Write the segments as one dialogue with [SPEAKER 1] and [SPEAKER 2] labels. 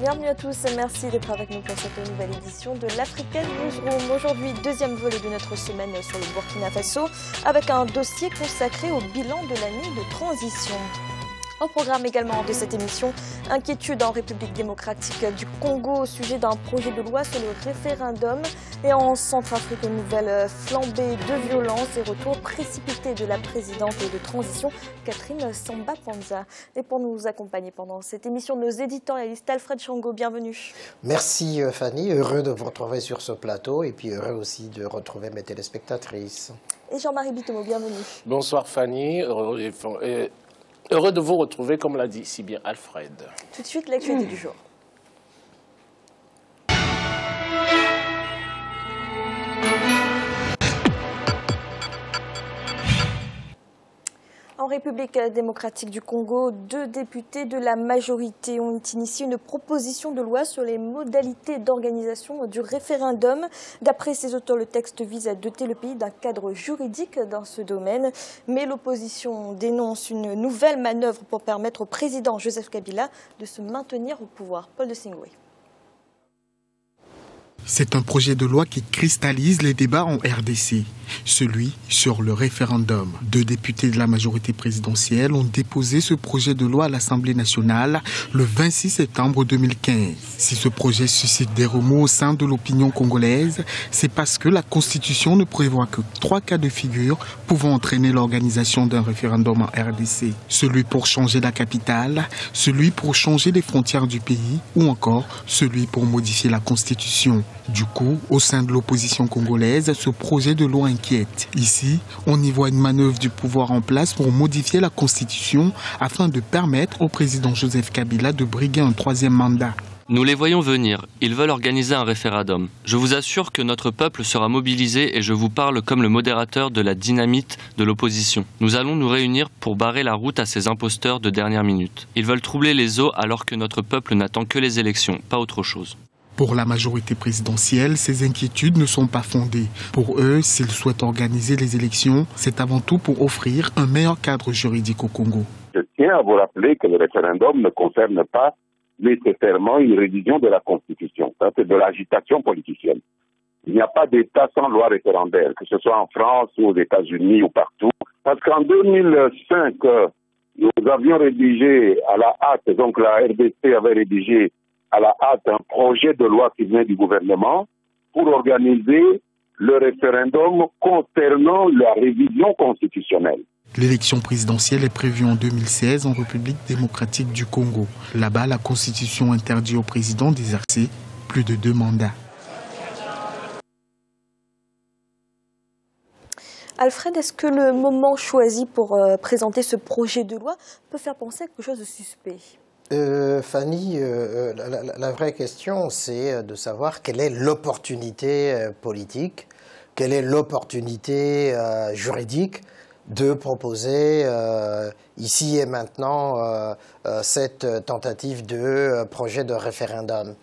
[SPEAKER 1] Bienvenue à tous, merci d'être avec nous pour cette nouvelle édition de l'African Newsroom. Aujourd'hui, deuxième volet de notre semaine sur le Burkina Faso, avec un dossier consacré au bilan de l'année de transition. Au programme également de cette émission, inquiétude en République démocratique du Congo au sujet d'un projet de loi sur le référendum. Et en Centrafrique, une nouvelle flambée de violence et retour précipité de la présidente de transition, Catherine Samba-Panza. Et pour nous accompagner pendant cette émission, nos éditorialistes, Alfred Chango, bienvenue.
[SPEAKER 2] Merci Fanny, heureux de vous retrouver sur ce plateau et puis heureux aussi de retrouver mes téléspectatrices.
[SPEAKER 1] Et Jean-Marie Bitomo, bienvenue.
[SPEAKER 3] Bonsoir Fanny. Heureux de vous retrouver, comme l'a dit si bien Alfred.
[SPEAKER 1] Tout de suite, l'actualité du jour. En République démocratique du Congo, 2 députés de la majorité ont initié une proposition de loi sur les modalités d'organisation du référendum. D'après ses auteurs, le texte vise à doter le pays d'un cadre juridique dans ce domaine. Mais l'opposition dénonce une nouvelle manœuvre pour permettre au président Joseph Kabila de se maintenir au pouvoir. Paul de Singoué.
[SPEAKER 4] C'est un projet de loi qui cristallise les débats en RDC, celui sur le référendum. 2 députés de la majorité présidentielle ont déposé ce projet de loi à l'Assemblée nationale le 26 septembre 2015. Si ce projet suscite des remous au sein de l'opinion congolaise, c'est parce que la Constitution ne prévoit que 3 cas de figure pouvant entraîner l'organisation d'un référendum en RDC. Celui pour changer la capitale, celui pour changer les frontières du pays ou encore celui pour modifier la Constitution. Du coup, au sein de l'opposition congolaise, ce projet de loi inquiète. Ici, on y voit une manœuvre du pouvoir en place pour modifier la Constitution afin de permettre au président Joseph Kabila de briguer un 3e mandat.
[SPEAKER 5] Nous les voyons venir. Ils veulent organiser un référendum. Je vous assure que notre peuple sera mobilisé et je vous parle comme le modérateur de la dynamite de l'opposition. Nous allons nous réunir pour barrer la route à ces imposteurs de dernière minute. Ils veulent troubler les eaux alors que notre peuple n'attend que les élections, pas autre chose.
[SPEAKER 4] Pour la majorité présidentielle, ces inquiétudes ne sont pas fondées. Pour eux, s'ils souhaitent organiser les élections, c'est avant tout pour offrir un meilleur cadre juridique au Congo.
[SPEAKER 6] Je tiens à vous rappeler que le référendum ne concerne pas nécessairement une révision de la Constitution. Ça, c'est de l'agitation politicienne. Il n'y a pas d'État sans loi référendaire, que ce soit en France ou aux États-Unis ou partout. Parce qu'en 2005, nous avions rédigé à la hâte, donc la RDC avait rédigé à la hâte un projet de loi qui vient du gouvernement pour organiser le référendum concernant la révision constitutionnelle.
[SPEAKER 4] L'élection présidentielle est prévue en 2016 en République démocratique du Congo. Là-bas, la Constitution interdit au président d'exercer plus de 2 mandats.
[SPEAKER 1] Alfred, est-ce que le moment choisi pour présenter ce projet de loi peut faire penser à quelque chose de suspect ?
[SPEAKER 2] Fanny, la vraie question, c'est de savoir quelle est l'opportunité politique, quelle est l'opportunité juridique de proposer ici et maintenant cette tentative de projet de référendum.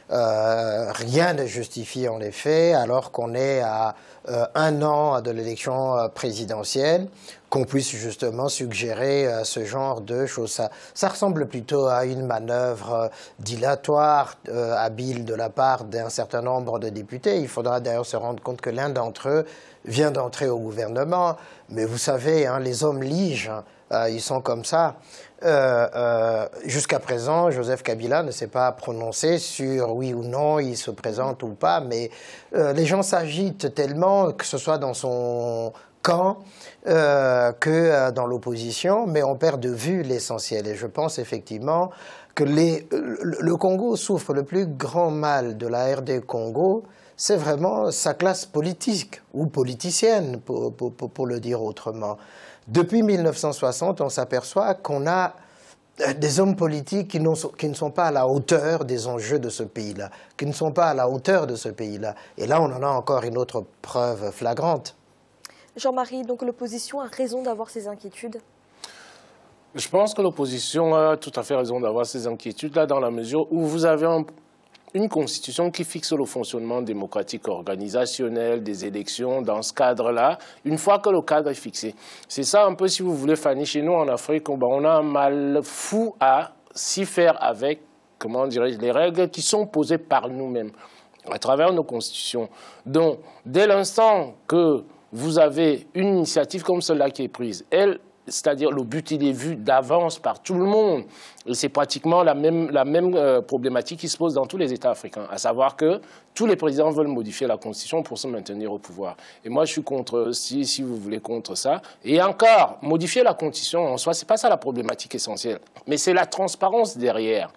[SPEAKER 2] Rien ne justifie en effet, alors qu'on est à 1 an de l'élection présidentielle, qu'on puisse justement suggérer ce genre de choses. Ça ressemble plutôt à une manœuvre dilatoire, habile de la part d'un certain nombre de députés. Il faudra d'ailleurs se rendre compte que l'un d'entre eux vient d'entrer au gouvernement. Mais vous savez, hein, les hommes liges, ils sont comme ça. Jusqu'à présent, Joseph Kabila ne s'est pas prononcé sur oui ou non, il se présente ou pas, mais les gens s'agitent tellement, que ce soit dans son camp que dans l'opposition, mais on perd de vue l'essentiel. Et je pense effectivement que le Congo souffre le plus grand mal de la RD Congo, c'est vraiment sa classe politique ou politicienne, pour le dire autrement. Depuis 1960, on s'aperçoit qu'on a des hommes politiques qui ne sont pas à la hauteur des enjeux de ce pays-là, qui ne sont pas à la hauteur de ce pays-là. Et là, on en a encore une autre preuve flagrante.
[SPEAKER 1] Jean-Marie, donc l'opposition a raison d'avoir ses inquiétudes ?
[SPEAKER 3] Je pense que l'opposition a tout à fait raison d'avoir ses inquiétudes, là, dans la mesure où vous avez une constitution qui fixe le fonctionnement démocratique organisationnel des élections dans ce cadre-là, une fois que le cadre est fixé. C'est ça un peu, si vous voulez, Fanny, chez nous en Afrique, on a un mal fou à s'y faire avec comment dirais-je, les règles qui sont posées par nous-mêmes, à travers nos constitutions. Donc, dès l'instant que vous avez une initiative comme celle-là qui est prise, c'est-à-dire le but, il est vu d'avance par tout le monde. Et c'est pratiquement la même problématique qui se pose dans tous les États africains, à savoir que tous les présidents veulent modifier la Constitution pour se maintenir au pouvoir. Et moi, je suis contre, si vous voulez, contre ça. Et encore, modifier la Constitution en soi, ce n'est pas ça la problématique essentielle. Mais c'est la transparence derrière.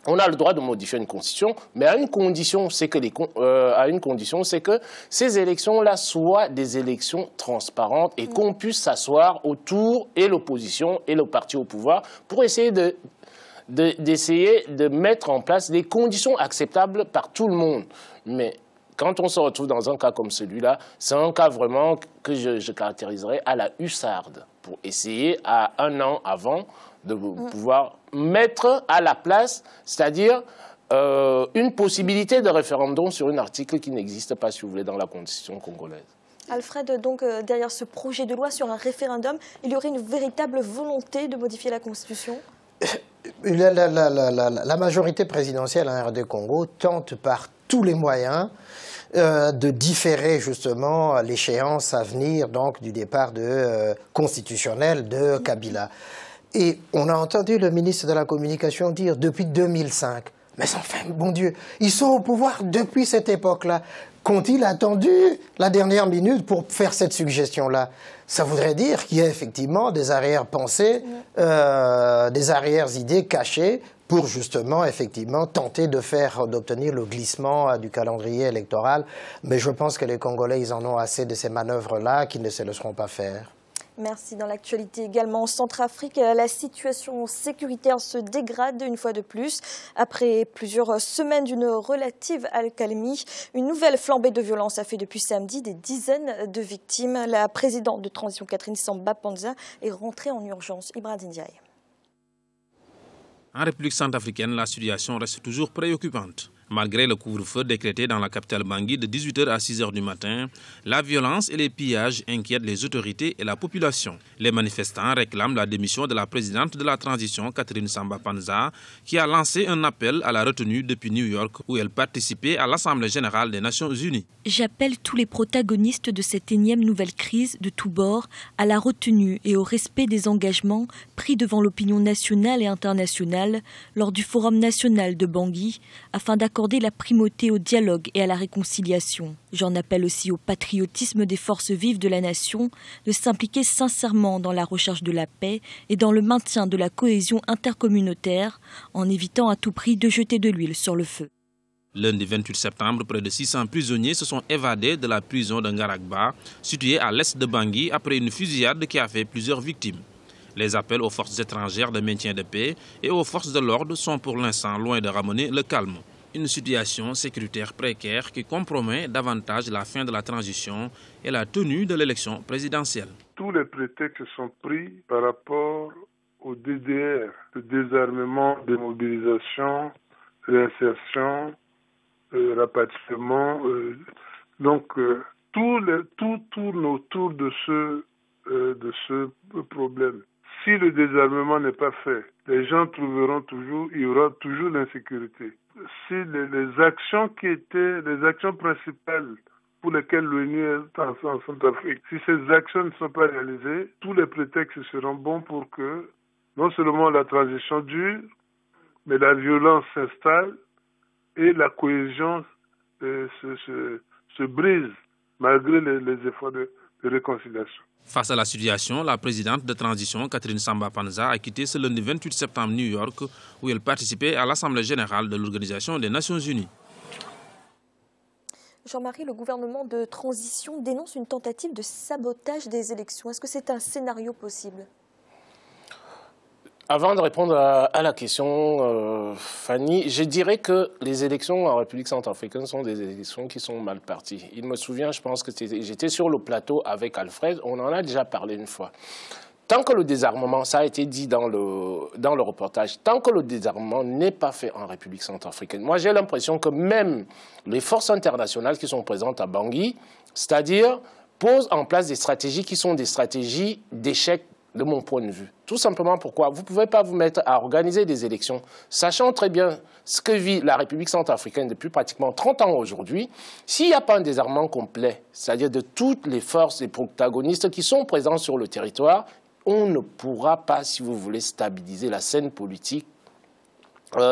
[SPEAKER 3] On a le droit de modifier une constitution, mais à une condition, c'est que ces élections-là soient des élections transparentes et qu'on puisse s'asseoir autour, et l'opposition et le parti au pouvoir, pour essayer d'essayer de mettre en place des conditions acceptables par tout le monde. Mais quand on se retrouve dans un cas comme celui-là, c'est un cas vraiment que je caractériserais à la hussarde, pour essayer à un an avant de pouvoir mettre à la place, c'est-à-dire une possibilité de référendum sur un article qui n'existe pas, si vous voulez, dans la Constitution congolaise.
[SPEAKER 1] Alfred, donc derrière ce projet de loi sur un référendum, il y aurait une véritable volonté de modifier la Constitution ?
[SPEAKER 2] La majorité présidentielle en RD Congo tente par tous les moyens de différer justement l'échéance à venir donc, du départ constitutionnel de Kabila. Et on a entendu le ministre de la Communication dire depuis 2005, mais enfin, bon Dieu, ils sont au pouvoir depuis cette époque-là. Qu'ont-ils attendu la dernière minute pour faire cette suggestion-là? Ça voudrait dire qu'il y a effectivement des arrière-pensées, des arrière-idées cachées pour justement, effectivement, tenter d'obtenir le glissement du calendrier électoral. Mais je pense que les Congolais, ils en ont assez de ces manœuvres-là, qu'ils ne se laisseront pas faire.
[SPEAKER 1] Merci. Dans l'actualité également en Centrafrique, la situation sécuritaire se dégrade une fois de plus. Après plusieurs semaines d'une relative accalmie, une nouvelle flambée de violence a fait depuis samedi des dizaines de victimes. La présidente de transition Catherine Samba Panza est rentrée en urgence. Ibrahim Ndiaye.
[SPEAKER 7] En République centrafricaine, la situation reste toujours préoccupante. Malgré le couvre-feu décrété dans la capitale Bangui de 18h à 6h du matin, la violence et les pillages inquiètent les autorités et la population. Les manifestants réclament la démission de la présidente de la transition, Catherine Samba Panza, qui a lancé un appel à la retenue depuis New York, où elle participait à l'Assemblée générale des Nations unies.
[SPEAKER 8] J'appelle tous les protagonistes de cette énième nouvelle crise de tous bords à la retenue et au respect des engagements pris devant l'opinion nationale et internationale lors du Forum national de Bangui, afin d'accorder la primauté au dialogue et à la réconciliation. J'en appelle aussi au patriotisme des forces vives de la nation de s'impliquer sincèrement dans la recherche de la paix et dans le maintien de la cohésion intercommunautaire en évitant à tout prix de jeter de l'huile sur le feu.
[SPEAKER 7] Lundi 28 septembre, près de 600 prisonniers se sont évadés de la prison de Ngaragba, située à l'est de Bangui, après une fusillade qui a fait plusieurs victimes. Les appels aux forces étrangères de maintien de paix et aux forces de l'ordre sont pour l'instant loin de ramener le calme. Une situation sécuritaire précaire qui compromet davantage la fin de la transition et la tenue de l'élection présidentielle.
[SPEAKER 9] Tous les prétextes sont pris par rapport au DDR, le désarmement, démobilisation, réinsertion, rapatriement. Tout tourne autour de ce problème. Si le désarmement n'est pas fait, les gens trouveront toujours, il y aura toujours l'insécurité. Si les actions principales pour lesquelles l'ONU est en Centrafrique, si ces actions ne sont pas réalisées, tous les prétextes seront bons pour que non seulement la transition dure, mais la violence s'installe et la cohésion se brise malgré les efforts de réconciliation.
[SPEAKER 7] Face à la situation, la présidente de transition, Catherine Samba Panza, a quitté ce lundi 28 septembre New York, où elle participait à l'Assemblée générale de l'Organisation des Nations unies.
[SPEAKER 1] Jean-Marie, le gouvernement de transition dénonce une tentative de sabotage des élections. Est-ce que c'est un scénario possible ?
[SPEAKER 3] Avant de répondre à la question, Fanny, je dirais que les élections en République centrafricaine sont des élections qui sont mal parties. Il me souvient, je pense que j'étais sur le plateau avec Alfred, on en a déjà parlé une fois. Tant que le désarmement, ça a été dit dans le reportage, tant que le désarmement n'est pas fait en République centrafricaine, moi j'ai l'impression que même les forces internationales qui sont présentes à Bangui, c'est-à-dire posent en place des stratégies qui sont des stratégies d'échec de mon point de vue. Tout simplement pourquoi vous ne pouvez pas vous mettre à organiser des élections, sachant très bien ce que vit la République centrafricaine depuis pratiquement 30 ans aujourd'hui. S'il n'y a pas un désarmement complet, c'est-à-dire de toutes les forces et protagonistes qui sont présents sur le territoire, on ne pourra pas, si vous voulez, stabiliser la scène politique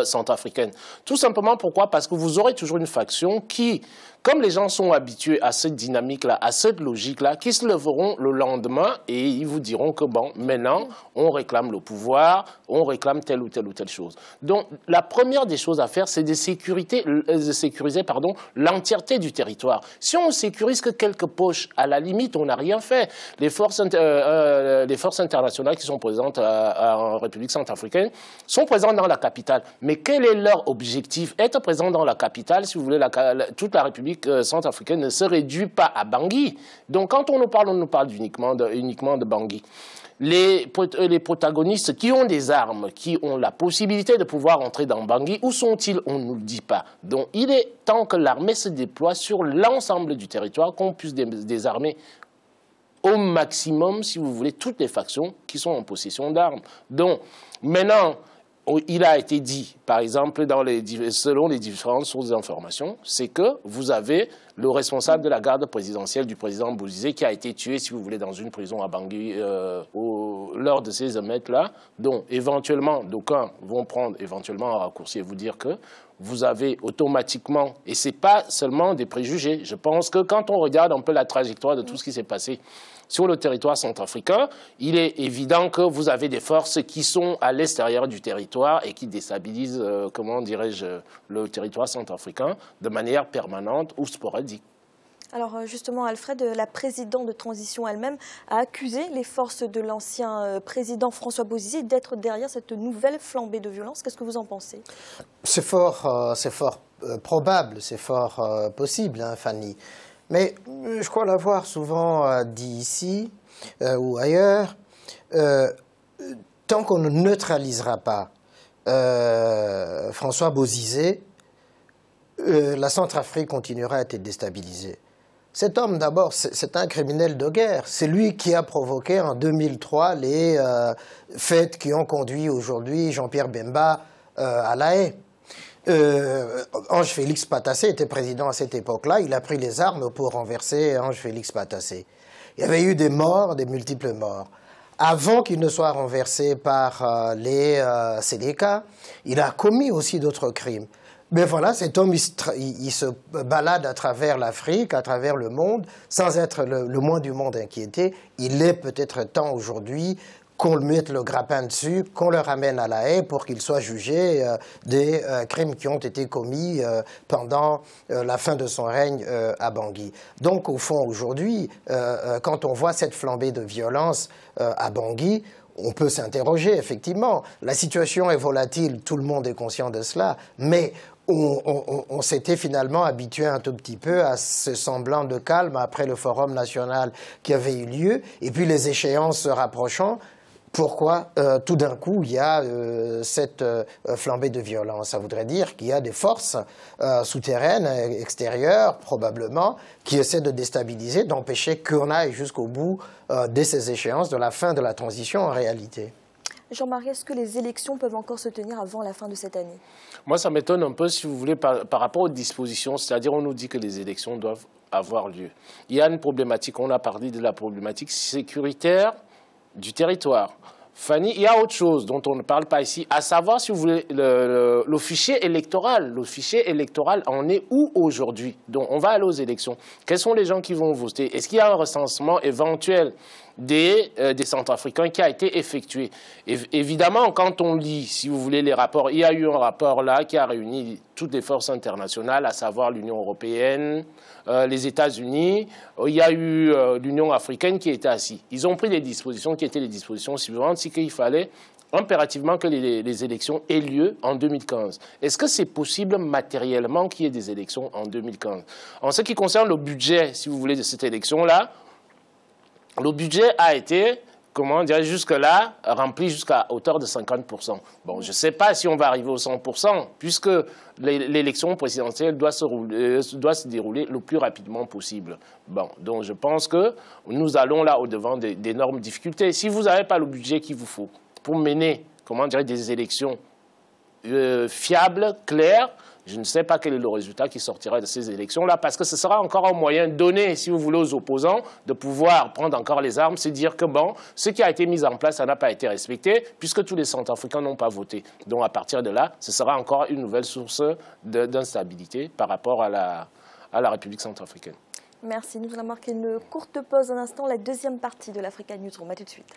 [SPEAKER 3] centrafricaine. Tout simplement pourquoi? Parce que vous aurez toujours une faction qui, comme les gens sont habitués à cette dynamique-là, à cette logique-là, qui se leveront le lendemain et ils vous diront que bon, maintenant, on réclame le pouvoir, on réclame telle ou telle chose. Donc, la première des choses à faire, c'est de sécuriser l'entièreté du territoire. Si on sécurise que quelques poches, à la limite, on n'a rien fait. Les forces internationales qui sont présentes en République centrafricaine sont présentes dans la capitale. Mais quel est leur objectif? Être présent dans la capitale, si vous voulez, toute la République centrafricaine ne se réduit pas à Bangui. Donc quand on nous parle uniquement de Bangui. Les protagonistes qui ont des armes, qui ont la possibilité de pouvoir entrer dans Bangui, où sont-ils? On ne nous le dit pas. Donc il est temps que l'armée se déploie sur l'ensemble du territoire, qu'on puisse désarmer au maximum, si vous voulez, toutes les factions qui sont en possession d'armes. Donc maintenant, il a été dit, par exemple, selon les différentes sources d'information, c'est que vous avez le responsable de la garde présidentielle du président Bozizé qui a été tué, si vous voulez, dans une prison à Bangui lors de ces émeutes-là. Donc, éventuellement, d'aucuns vont prendre éventuellement un raccourci et vous dire que vous avez automatiquement, et ce n'est pas seulement des préjugés, je pense que quand on regarde un peu la trajectoire de tout ce qui s'est passé sur le territoire centrafricain, il est évident que vous avez des forces qui sont à l'extérieur du territoire et qui déstabilisent, comment dirais-je, le territoire centrafricain de manière permanente ou sporadique.
[SPEAKER 1] Alors justement, Alfred, la présidente de transition elle-même a accusé les forces de l'ancien président François Bozizé d'être derrière cette nouvelle flambée de violence. Qu'est-ce que vous en pensez?
[SPEAKER 2] C'est fort probable, c'est fort possible, hein, Fanny. Mais je crois l'avoir souvent dit ici ou ailleurs, tant qu'on ne neutralisera pas François Bozizé, la Centrafrique continuera à être déstabilisée. Cet homme, d'abord, c'est un criminel de guerre. C'est lui qui a provoqué en 2003 les faits qui ont conduit aujourd'hui Jean-Pierre Bemba à La Haye. Ange-Félix Patassé était président à cette époque-là. Il a pris les armes pour renverser Ange-Félix Patassé. Il y avait eu des morts, des multiples morts. Avant qu'il ne soit renversé par les Sénéca, il a commis aussi d'autres crimes. Mais voilà, cet homme, il se balade à travers l'Afrique, à travers le monde, sans être le moins du monde inquiété. Il est peut-être temps aujourd'hui qu'on le mette le grappin dessus, qu'on le ramène à La Haye pour qu'il soit jugé des crimes qui ont été commis pendant la fin de son règne à Bangui. Donc, au fond, aujourd'hui, quand on voit cette flambée de violence à Bangui, on peut s'interroger, effectivement. La situation est volatile, tout le monde est conscient de cela, mais on s'était finalement habitué un tout petit peu à ce semblant de calme après le Forum national qui avait eu lieu, et puis les échéances se rapprochant. Pourquoi tout d'un coup il y a cette flambée de violence? Ça voudrait dire qu'il y a des forces souterraines, extérieures probablement, qui essaient de déstabiliser, d'empêcher qu'on aille jusqu'au bout de ces échéances, de la fin de la transition en réalité.
[SPEAKER 1] Jean-Marie, est-ce que les élections peuvent encore se tenir avant la fin de cette année?
[SPEAKER 3] Moi, ça m'étonne un peu, si vous voulez, par rapport aux dispositions. C'est-à-dire, on nous dit que les élections doivent avoir lieu. Il y a une problématique, on a parlé de la problématique sécuritaire du territoire. Fanny, il y a autre chose dont on ne parle pas ici, à savoir, si vous voulez, le fichier électoral. Le fichier électoral en est où aujourd'hui? Donc, on va aller aux élections. Quels sont les gens qui vont voter? Est-ce qu'il y a un recensement éventuel des Centrafricains qui a été effectué? Évidemment, quand on lit, si vous voulez, les rapports, il y a eu un rapport là qui a réuni toutes les forces internationales, à savoir l'Union européenne, les États-Unis, il y a eu l'Union africaine qui était assise. Ils ont pris des dispositions qui étaient les dispositions suivantes, c'est qu'il fallait impérativement que les élections aient lieu en 2015. Est-ce que c'est possible matériellement qu'il y ait des élections en 2015? En ce qui concerne le budget, si vous voulez, de cette élection-là, le budget a été comment dire, jusque-là, rempli jusqu'à hauteur de 50%. Bon, je ne sais pas si on va arriver au 100%, puisque l'élection présidentielle doit se dérouler le plus rapidement possible. Bon, donc je pense que nous allons là au-devant d'énormes difficultés. Si vous n'avez pas le budget qu'il vous faut pour mener, comment dire, des élections fiables, claires, je ne sais pas quel est le résultat qui sortira de ces élections-là, parce que ce sera encore un moyen donné, si vous voulez, aux opposants de pouvoir prendre encore les armes, c'est dire que bon, ce qui a été mis en place, ça n'a pas été respecté, puisque tous les Centrafricains n'ont pas voté. Donc à partir de là, ce sera encore une nouvelle source d'instabilité par rapport à la République centrafricaine.
[SPEAKER 1] Merci. Nous allons marquer une courte pause un instant, la deuxième partie de l'Africa Newsroom. À tout de suite.